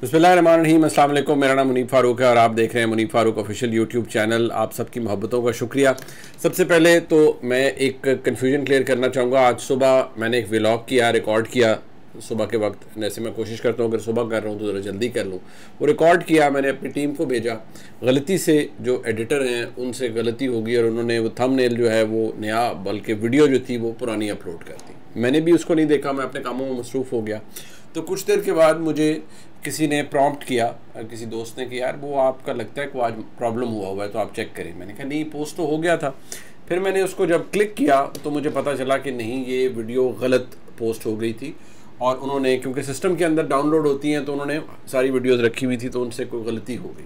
बिस्मिल्लाहिर्रहमानिर्रहीम, अस्सलाम वालेकुम। मेरा नाम मुनीब फ़ारूक है और आप देख रहे हैं Munib Farooq official YouTube channel. आप सबकी मोहब्बतों का शुक्रिया। सबसे पहले तो मैं एक कन्फ्यूजन क्लियर करना चाहूँगा। आज सुबह मैंने एक व्लॉग किया, रिकॉर्ड किया सुबह के वक्त। जैसे मैं कोशिश करता हूँ अगर सुबह कर रहा हूँ तो ज़रा जल्दी कर लूँ। वो रिकॉर्ड किया, मैंने अपनी टीम को भेजा। गलती से जो एडिटर हैं उनसे गलती होगी और उन्होंने वो थंबनेल जो है वो नया, बल्कि वीडियो जो थी वो पुरानी अपलोड कर दी। मैंने भी उसको नहीं देखा, मैं अपने कामों में मसरूफ़ हो गया। तो कुछ देर के बाद मुझे किसी ने प्रॉम्प्ट किया, किसी दोस्त ने कि यार वो आपका लगता है कि आज प्रॉब्लम हुआ है तो आप चेक करें। मैंने कहा नहीं, पोस्ट तो हो गया था। फिर मैंने उसको जब क्लिक किया तो मुझे पता चला कि नहीं, ये वीडियो गलत पोस्ट हो गई थी। और उन्होंने, क्योंकि सिस्टम के अंदर डाउनलोड होती हैं, तो उन्होंने सारी वीडियोस रखी हुई थी, तो उनसे कोई गलती हो गई।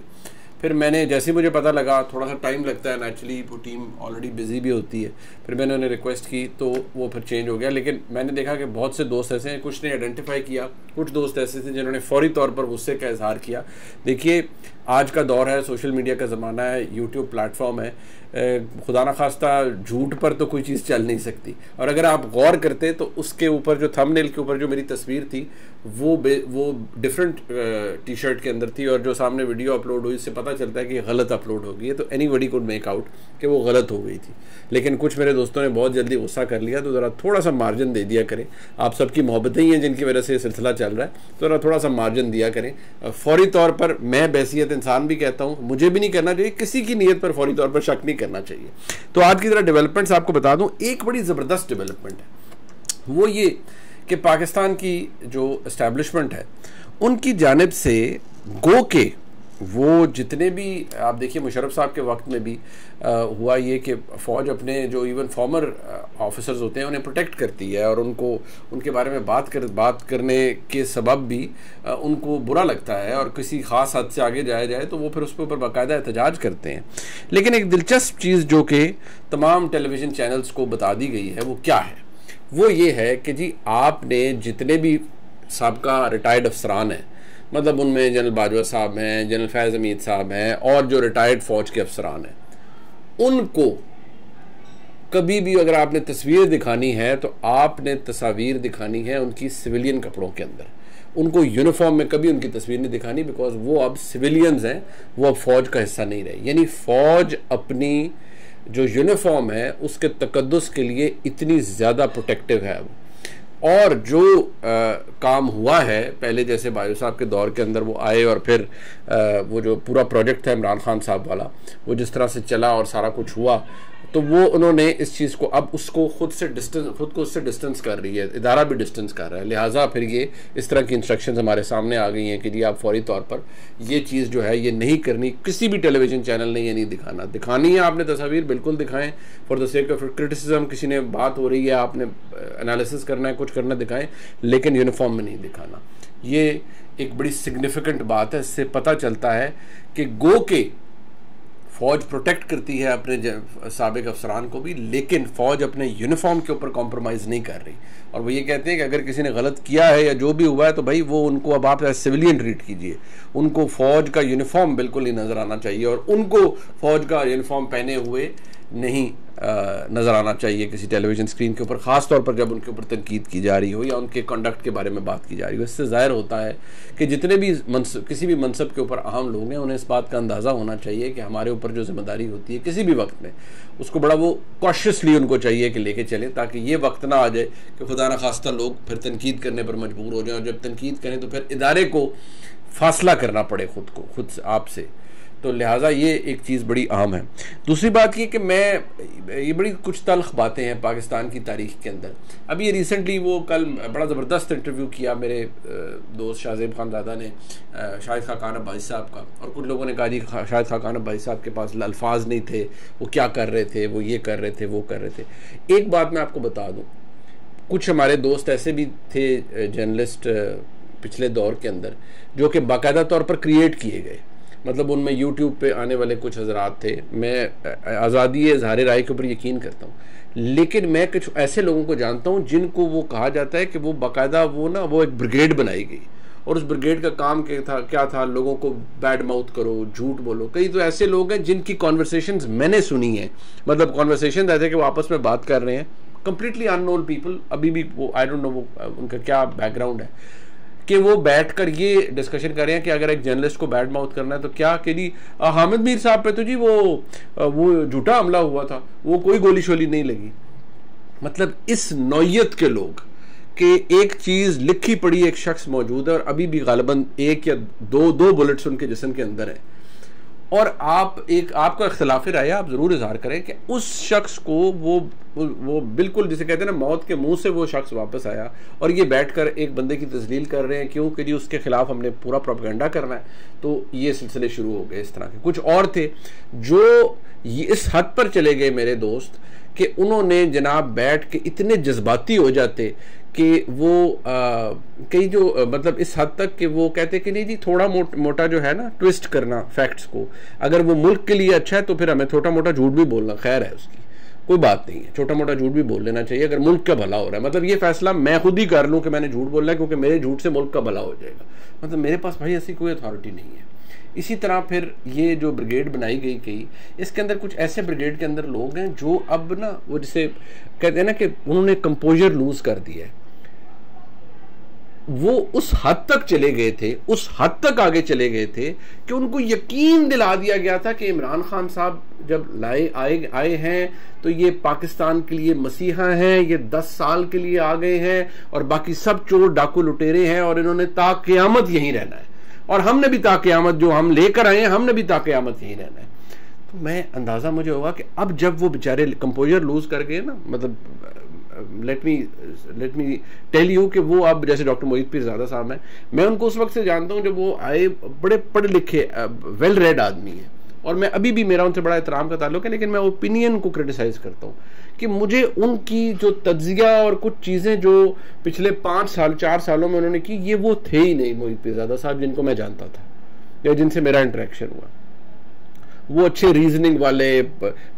फिर मैंने, जैसे ही मुझे पता लगा, थोड़ा सा टाइम लगता है नेचुरली, वो टीम ऑलरेडी बिजी भी होती है। फिर मैंने उन्हें रिक्वेस्ट की तो वो फिर चेंज हो गया। लेकिन मैंने देखा कि बहुत से दोस्त ऐसे हैं, कुछ ने आइडेंटिफाई किया, कुछ दोस्त ऐसे थे जिन्होंने फौरी तौर पर गुस्से का इजहार किया। देखिए, आज का दौर है, सोशल मीडिया का ज़माना है, यूट्यूब प्लेटफॉर्म है, खुदा न खास्ता झूठ पर तो कोई चीज़ चल नहीं सकती। और अगर आप गौर करते तो उसके ऊपर जो थंबनेल के ऊपर जो मेरी तस्वीर थी वो डिफरेंट टी शर्ट के अंदर थी, और जो सामने वीडियो अपलोड हुई उससे पता चलता है कि गलत अपलोड हो गई है। तो एनीबॉडी कुड मेक आउट कि वो गलत हो गई थी। लेकिन कुछ मेरे दोस्तों ने बहुत जल्दी गुस्सा कर लिया, तो ज़रा थोड़ा सा मार्जिन दे दिया करें। आप सबकी मोहब्बतें ही हैं जिनकी वजह से ये सिलसिला चल रहा है, तो ज़रा थोड़ा सा मार्जिन दिया करें। फौरी तौर पर, मैं बैसियत इंसान भी कहता हूँ, मुझे भी नहीं करना चाहिए, किसी की नीयत पर फौरी तौर पर शक नहीं करना चाहिए। तो आज की तरह डेवलपमेंट्स आपको बता दूँ। एक बड़ी ज़बरदस्त डेवलपमेंट है वो ये कि पाकिस्तान की जो इस्टेब्लिशमेंट है उनकी जानिब से गो के वो जितने भी, आप देखिए मुशर्रफ साहब के वक्त में भी हुआ ये कि फ़ौज अपने जो इवन फॉर्मर ऑफिसर्स होते हैं उन्हें प्रोटेक्ट करती है, और उनको उनके बारे में बात करने के सबब भी उनको बुरा लगता है, और किसी ख़ास हद से आगे जाया जाए तो वो फिर उसके ऊपर बाकायदा एहतजाज करते हैं। लेकिन एक दिलचस्प चीज़ जो कि तमाम टेलीविज़न चैनल्स को बता दी गई है वो क्या है, वो ये है कि जी आपने जितने भी साबका रिटायर्ड अफसरान हैं, मतलब उनमें जनरल बाजवा साहब हैं, जनरल फैज़ हमीद साहब हैं, और जो रिटायर्ड फ़ौज के अफसरान हैं, उनको कभी भी अगर आपने तस्वीर दिखानी है तो आपने तस्वीर दिखानी है उनकी सिविलियन कपड़ों के अंदर। उनको यूनिफॉर्म में कभी उनकी तस्वीर नहीं दिखानी, बिकॉज वो अब सिविलियंस हैं, वो अब फ़ौज का हिस्सा नहीं रहे। यानी फ़ौज अपनी जो यूनिफॉर्म है उसके तकद्दुस के लिए इतनी ज़्यादा प्रोटेक्टिव है अब। और जो काम हुआ है पहले, जैसे बाजवा साहब के दौर के अंदर वो आए और फिर वो जो पूरा प्रोजेक्ट था इमरान खान साहब वाला, वो जिस तरह से चला और सारा कुछ हुआ, तो वो उन्होंने इस चीज़ को अब उसको खुद को उससे डिस्टेंस कर रही है, इदारा भी डिस्टेंस कर रहा है। लिहाजा फिर ये इस तरह की इंस्ट्रक्शंस हमारे सामने आ गई हैं कि जी आप फौरी तौर पर ये चीज़ जो है ये नहीं करनी, किसी भी टेलीविज़न चैनल ने ये नहीं दिखानी है। आपने तस्वीर बिल्कुल दिखाएं for the sake of criticism, किसी ने बात हो रही है, आपने एनालिसिस करना है, कुछ करना, दिखाएं, लेकिन यूनिफॉर्म में नहीं दिखाना। ये एक बड़ी सिग्निफिकेंट बात है। इससे पता चलता है कि गो के फ़ौज प्रोटेक्ट करती है अपने साबिक अफसरान को भी, लेकिन फ़ौज अपने यूनिफॉर्म के ऊपर कॉम्प्रोमाइज़ नहीं कर रही। और वो ये कहते हैं कि अगर किसी ने गलत किया है या जो भी हुआ है तो भाई वो उनको अब आप सिविलियन ट्रीट कीजिए, उनको फ़ौज का यूनिफॉर्म बिल्कुल नहीं नज़र आना चाहिए, और उनको फ़ौज का यूनिफॉर्म पहने हुए नहीं नज़र आना चाहिए किसी टेलीविज़न स्क्रीन के ऊपर, ख़ास तौर पर जब उनके ऊपर तनकीद की जा रही हो या उनके कंडक्ट के बारे में बात की जा रही हो। इससे ज़ाहिर होता है कि जितने भी किसी भी मनसब के ऊपर अहम लोग हैं उन्हें इस बात का अंदाज़ा होना चाहिए कि हमारे ऊपर जो जिम्मेदारी होती है किसी भी वक्त में, उसको बड़ा वो कॉशियसली उनको चाहिए कि लेके चलें, ताकि ये वक्त ना आ जाए कि खुदा न खास्ता लोग फिर तनकीद करने पर मजबूर हो जाएं, और जब तनकीद करें तो फिर इदारे को फासला करना पड़े खुद से आपसे। तो लिहाजा ये एक चीज़ बड़ी अहम है। दूसरी बात ये कि ये बड़ी कुछ तल्ख बातें हैं पाकिस्तान की तारीख़ के अंदर। अभी ये रिसेंटली वो कल बड़ा ज़बरदस्त इंटरव्यू किया मेरे दोस्त शाहज़ेब खानज़ादा ने शाहिद खाकान अब्बासी साहब का, और कुछ लोगों ने कहा जी शाहिद खाकान अब्बासी साहब के पास अल्फाज नहीं थे, वो क्या कर रहे थे, वो ये कर रहे थे, वो कर रहे थे। एक बात मैं आपको बता दूँ, कुछ हमारे दोस्त ऐसे भी थे जर्नलिस्ट पिछले दौर के अंदर जो कि बाकायदा तौर पर क्रिएट किए गए, मतलब उनमें यूट्यूब पे आने वाले कुछ हजरात थे। मैं आज़ादी इज़हार राय के ऊपर यकीन करता हूँ, लेकिन मैं कुछ ऐसे लोगों को जानता हूँ जिनको वो कहा जाता है कि वो बाकायदा वो एक ब्रिगेड बनाई गई, और उस ब्रिगेड का काम क्या था, लोगों को बैड माउथ करो, झूठ बोलो। कई तो ऐसे लोग हैं जिनकी कॉन्वर्सेशंस मैंने सुनी है, मतलब कॉन्वर्सेशन ऐसे कि वो आपस में बात कर रहे हैं, कंप्लीटली अननोन पीपल, अभी भी वो आई डोंट नो वो उनका क्या बैकग्राउंड है, कि वो बैठकर ये डिस्कशन कर रहे हैं कि अगर एक जर्नलिस्ट को बैड माउथ करना है तो क्या कि जी हामिद मीर साहब पे तो जी वो झूठा हमला हुआ था, वो कोई गोली शोली नहीं लगी। मतलब इस नौयत के लोग कि एक चीज लिखी पड़ी एक शख्स मौजूद है और अभी भी गालिबन एक या दो बुलेट्स उनके जिस्म के अंदर है, और आपका इख्तिलाफ राय आप जरूर इजहार करें कि उस शख्स को वो बिल्कुल जिसे कहते हैं ना मौत के मुंह से वो शख्स वापस आया और ये बैठकर एक बंदे की तस्लील कर रहे हैं क्योंकि जी उसके खिलाफ हमने पूरा प्रोपेगेंडा करना है। तो ये सिलसिले शुरू हो गए। इस तरह के कुछ और थे जो ये इस हद पर चले गए मेरे दोस्त कि उन्होंने जनाब बैठ के इतने जज्बाती हो जाते कि वो कई जो मतलब इस हद तक कि वो कहते कि नहीं जी थोड़ा मोटा जो है ना ट्विस्ट करना फैक्ट्स को, अगर वो मुल्क के लिए अच्छा है तो फिर हमें छोटा मोटा झूठ भी बोलना खैर है, उसकी कोई बात नहीं है, छोटा मोटा झूठ भी बोल लेना चाहिए अगर मुल्क का भला हो रहा है। मतलब ये फैसला मैं खुद ही कर लूं कि मैंने झूठ बोलना है क्योंकि मेरे झूठ से मुल्क का भला हो जाएगा, मतलब मेरे पास भाई ऐसी कोई अथॉरिटी नहीं है। इसी तरह फिर ये जो ब्रिगेड बनाई गई इसके अंदर कुछ ऐसे ब्रिगेड के अंदर लोग हैं जो अब ना वो जिसे कहते हैं ना कि उन्होंने कंपोजर लूज कर दिया है। वो उस हद तक चले गए थे, उस हद तक आगे चले गए थे कि उनको यकीन दिला दिया गया था कि इमरान खान साहब जब आए हैं तो ये पाकिस्तान के लिए मसीहा हैं, ये 10 साल के लिए आ गए हैं और बाकी सब चोर डाकू लुटेरे हैं और इन्होंने ताक़यामत यहीं रहना है और हमने भी ताक़यामत जो हम लेकर आए हैं हमने भी ताक़यामत यहीं रहना है। तो मैं अंदाजा मुझे होगा कि अब जब वो बेचारे कंपोजर लूज कर गए ना, मतलब लेट मी टेल यू कि वो अब जैसे डॉक्टर मोहित पीरजादा साहब हैं, मैं उनको उस वक्त से जानता हूं जब वो आए, बड़े पढ़े लिखे वेल रेड आदमी हैं और मैं अभी भी मेरा उनसे बड़ा एहतराम का ताल्लुक है, लेकिन मैं ओपिनियन को क्रिटिसाइज करता हूं कि मुझे उनकी जो तज्जिया और कुछ चीजें जो पिछले 4 सालों में उन्होंने की, ये वो थे ही नहीं मोहित पीरजादा साहब जिनको मैं जानता था या जिनसे मेरा इंटरेक्शन हुआ। वो अच्छे रीजनिंग वाले,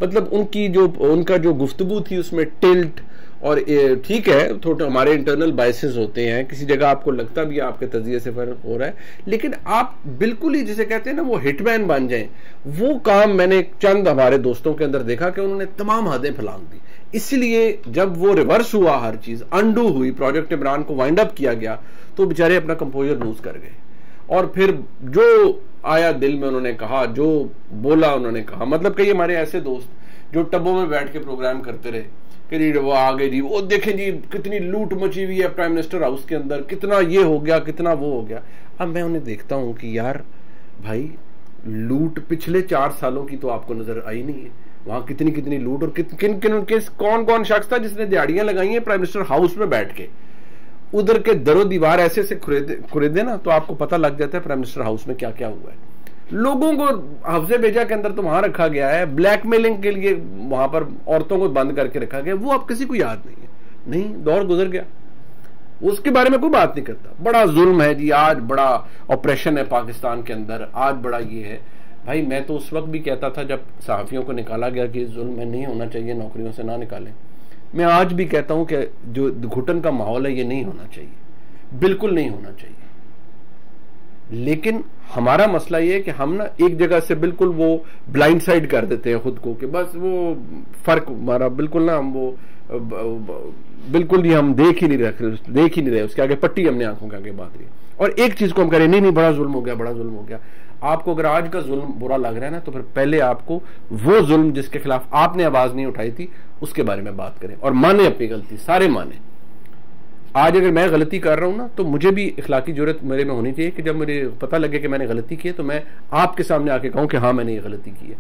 मतलब उनका जो गुफ्तगू थी उसमें टिल्ट, और ठीक है थोड़े हमारे इंटरनल बायसेस होते हैं, किसी जगह आपको लगता भी आपके तजिए से फर्क हो रहा है, लेकिन आप बिल्कुल ही जिसे कहते हैं ना वो हिटमैन बन जाएं, वो काम मैंने चंद हमारे दोस्तों के अंदर देखा कि उन्होंने तमाम हदें फैलांग दी। इसलिए जब वो रिवर्स हुआ, हर चीज अंडू हुई, प्रोजेक्ट इमरान को वाइंड अप किया गया, तो बेचारे अपना कंपोजर लूज कर गए और फिर जो आया दिल में उन्होंने कहा, जो बोला उन्होंने कहा। मतलब कई हमारे ऐसे दोस्त जो टबों में बैठ के प्रोग्राम करते रहे कि जी वो आ गए जी, वो देखें जी कितनी लूट मची हुई है प्राइम मिनिस्टर हाउस के अंदर, कितना ये हो गया, कितना वो हो गया। अब मैं उन्हें देखता हूं कि यार भाई लूट पिछले 4 सालों की तो आपको नजर आई नहीं है, वहां कितनी कितनी लूट और कौन कौन शख्स था जिसने दिहाड़ियां लगाई हैं प्राइम मिनिस्टर हाउस में बैठ के, उधर के दरो दीवार ऐसे से खुरेदे ना तो आपको पता लग जाता है प्राइम मिनिस्टर हाउस में क्या क्या हुआ है। लोगों को हफ्जे बेजा के अंदर तो वहां रखा गया है, ब्लैकमेलिंग के लिए वहां पर औरतों को बंद करके रखा गया, वो अब किसी को याद नहीं है। नहीं, दौर गुजर गया, उसके बारे में कोई बात नहीं करता। बड़ा जुल्म है जी, आज बड़ा ऑपरेशन है पाकिस्तान के अंदर, आज बड़ा ये है। भाई मैं तो उस वक्त भी कहता था जब सहाफियों को निकाला गया कि जुल्म में नहीं होना चाहिए, नौकरियों से ना निकालें। मैं आज भी कहता हूं कि जो घुटन का माहौल है ये नहीं होना चाहिए, बिल्कुल नहीं होना चाहिए। लेकिन हमारा मसला ये है कि हम ना एक जगह से बिल्कुल वो ब्लाइंड साइड कर देते हैं खुद को कि बस वो फर्क हमारा बिल्कुल ना, हम वो बिल्कुल ही हम देख ही नहीं रहे, उसके आगे पट्टी हमने आंखों के आगे बांध रही है। और एक चीज को हम करें, नहीं बड़ा जुल्म हो गया, बड़ा जुल्म हो गया। आपको अगर आज का जुल्म बुरा लग रहा है ना, तो फिर पहले आपको वो जुल्म जिसके खिलाफ आपने आवाज नहीं उठाई थी उसके बारे में बात करें और माने अपनी गलती, सारे माने। आज अगर मैं गलती कर रहा हूं ना, तो मुझे भी इखलाकी जरूरत मेरे में होनी चाहिए कि जब मुझे पता लगे कि मैंने गलती की है तो मैं आपके सामने आके कहूं कि हाँ मैंने ये गलती की है।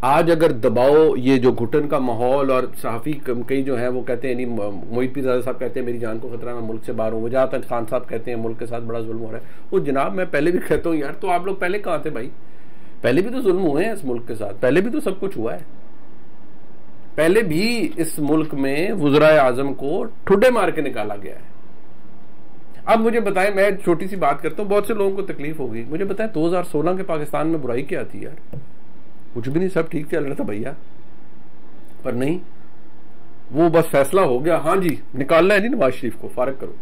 आज अगर दबाओ, ये जो घुटन का माहौल, और सहाफी कई जो है वो कहते हैं, नहीं मोहित पीरजादा साहब कहते हैं मेरी जान को खतरा, मैं मुल्क से बाहर हूं, वजह तक खान साहब कहते हैं मुल्क के साथ बड़ा जुल्म हो रहा है। वो जनाब मैं पहले भी कहता हूं यार, तो आप लोग पहले कहां थे भाई? पहले भी तो जुल्म हुए हैं इस मुल्क के साथ, पहले भी तो सब कुछ हुआ है। पहले भी इस मुल्क में वज़राए आज़म को ठुड्डे मार के निकाला गया है। अब मुझे बताएं, मैं छोटी सी बात करता हूं, बहुत से लोगों को तकलीफ होगी, मुझे बताएं 2016 के पाकिस्तान में बुराई क्या थी यार? कुछ भी नहीं, सब ठीक चल रहा था भैया। पर नहीं, वो बस फैसला हो गया, हाँ जी निकालना है जी नवाज शरीफ को, फारग करो।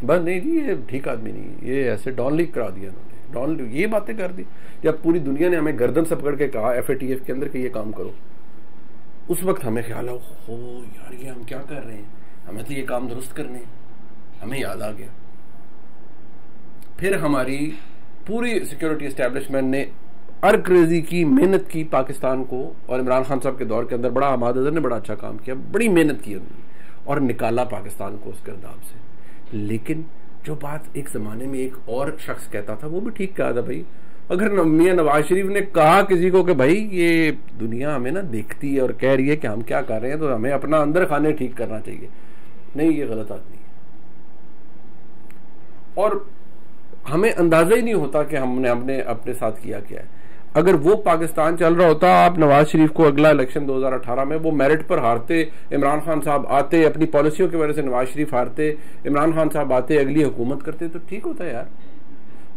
बस नहीं जी, ये ठीक आदमी नहीं, ये ऐसे डॉन लीग करा दिया उन्होंने, डॉन ये बातें कर दी। जब पूरी दुनिया ने हमें गर्दन से पकड़ के कहा FATF के अंदर कि ये काम करो, उस वक्त हमें ख्याल हो यार ये हम क्या कर रहे हैं, हमें तो ये काम दुरुस्त करने हैं, हमें याद आ गया। फिर हमारी पूरी सिक्योरिटी एस्टेब्लिशमेंट ने क्रेजी की मेहनत की पाकिस्तान को, और इमरान खान साहब के दौर के अंदर बड़ा हमाद अजहर ने बड़ा अच्छा काम किया, बड़ी मेहनत की उन्होंने और निकाला पाकिस्तान को उस गिरदाव से। लेकिन जो बात एक जमाने में एक और शख्स कहता था वो भी ठीक कहा था भाई, अगर मियां नवाज शरीफ ने कहा किसी को कि भाई ये दुनिया हमें ना देखती है और कह रही है कि हम क्या कर रहे हैं तो हमें अपना अंदर खाने ठीक करना चाहिए, नहीं ये गलत आदमी है। और हमें अंदाजा ही नहीं होता कि हमने अपने साथ किया क्या है। अगर वो पाकिस्तान चल रहा होता, आप नवाज शरीफ को अगला इलेक्शन 2018 में वो मेरिट पर हारते, इमरान खान साहब आते, अपनी पॉलिसियों की वजह से नवाज शरीफ हारते, इमरान खान साहब आते, अगली हुकूमत करते तो ठीक होता यार।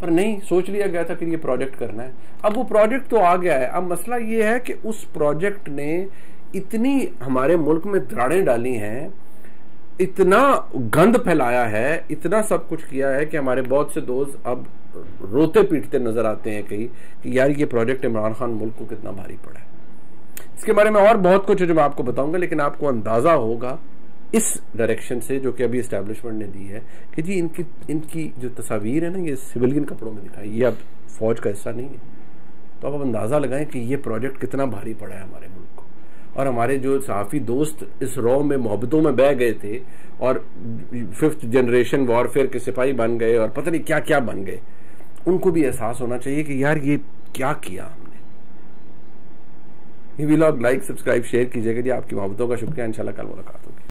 पर नहीं, सोच लिया गया था कि ये प्रोजेक्ट करना है। अब वो प्रोजेक्ट तो आ गया है। अब मसला ये है कि उस प्रोजेक्ट ने इतनी हमारे मुल्क में दरारें डाली हैं, इतना गंद फैलाया है, इतना सब कुछ किया है कि हमारे बहुत से दोस्त अब रोते पीटते नजर आते हैं कहीं कि यार ये प्रोजेक्ट इमरान खान मुल्क को कितना भारी पड़ा है। इसके बारे में और बहुत कुछ है जो मैं आपको बताऊंगा, लेकिन आपको अंदाजा होगा इस डायरेक्शन से जो कि अभी एस्टेब्लिशमेंट ने दी है कि जी इनकी जो तस्वीर है ना ये सिविलियन कपड़ों में दिखाई, ये अब फौज का हिस्सा नहीं है। तो अब अंदाजा लगाएं कि ये प्रोजेक्ट कितना भारी पड़ा है हमारे मुल्क को। और हमारे जो सहाफी दोस्त इस रॉ में मोहब्बतों में बह गए थे और 5th जनरेशन वॉरफेयर के सिपाही बन गए और पता नहीं क्या क्या बन गए, उनको भी एहसास होना चाहिए कि यार ये क्या किया हमने। ये व्लॉग लाइक सब्सक्राइब शेयर कीजिएगा जी। आपकी मोहब्बतों का शुक्रिया। इंशाल्लाह कल मुलाकात।